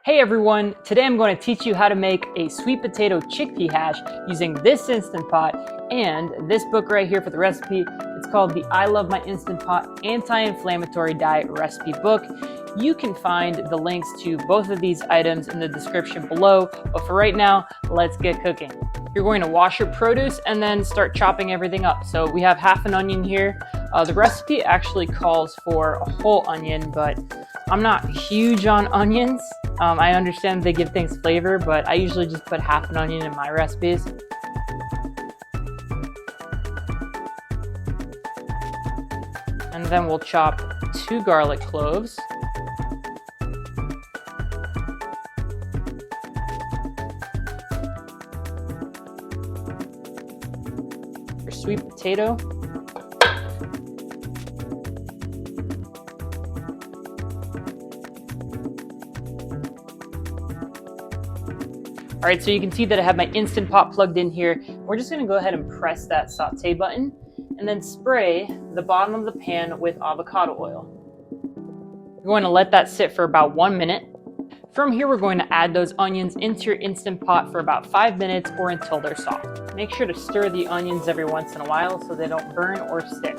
Hey everyone, today I'm going to teach you how to make a sweet potato chickpea hash using this Instant Pot and this book right here for the recipe. It's called the I Love My Instant Pot Anti-Inflammatory Diet Recipe Book. You can find the links to both of these items in the description below, but for right now, let's get cooking. You're going to wash your produce and then start chopping everything up. So we have half an onion here. The recipe actually calls for a whole onion, but I'm not huge on onions. I understand they give things flavor, but I usually just put half an onion in my recipes. And then we'll chop 2 garlic cloves. Your sweet potato. All right, so you can see that I have my Instant Pot plugged in here. We're just gonna go ahead and press that saute button and then spray the bottom of the pan with avocado oil. You're going to let that sit for about 1 minute. From here, we're going to add those onions into your Instant Pot for about 5 minutes or until they're soft. Make sure to stir the onions every once in a while so they don't burn or stick.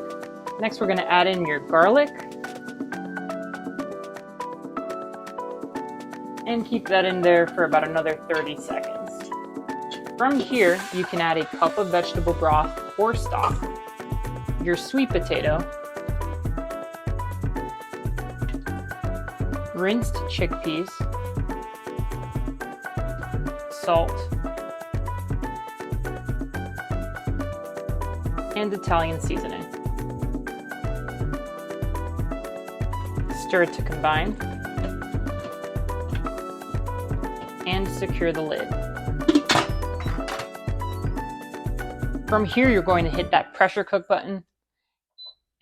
Next, we're gonna add in your garlic. And keep that in there for about another 30 seconds. From here, you can add a cup of vegetable broth or stock, your sweet potato, rinsed chickpeas, salt, and Italian seasoning. Stir it to combine. And secure the lid. From here, you're going to hit that pressure cook button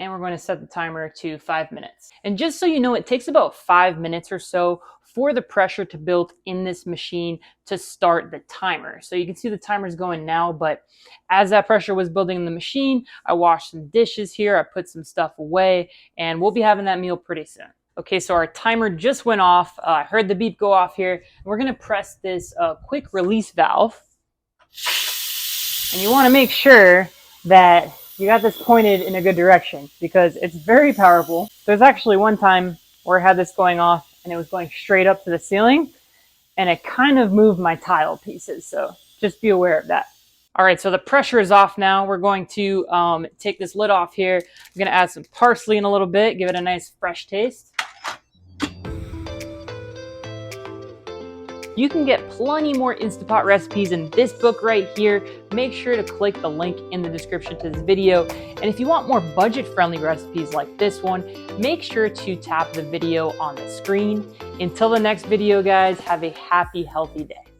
and we're going to set the timer to 5 minutes. And just so you know, it takes about 5 minutes or so for the pressure to build in this machine to start the timer. So you can see the timer's going now, but as that pressure was building in the machine, I washed some dishes here, I put some stuff away, and we'll be having that meal pretty soon. Okay, so our timer just went off. I heard the beep go off here. We're gonna press this quick release valve. And you wanna make sure that you got this pointed in a good direction because it's very powerful. There's actually one time where I had this going off and it was going straight up to the ceiling and it kind of moved my tile pieces. So just be aware of that. All right, so the pressure is off now. We're going to take this lid off here. I'm gonna add some parsley in a little bit, give it a nice fresh taste. You can get plenty more Instant Pot recipes in this book right here. Make sure to click the link in the description to this video. And if you want more budget-friendly recipes like this one, make sure to tap the video on the screen. Until the next video, guys, have a happy, healthy day.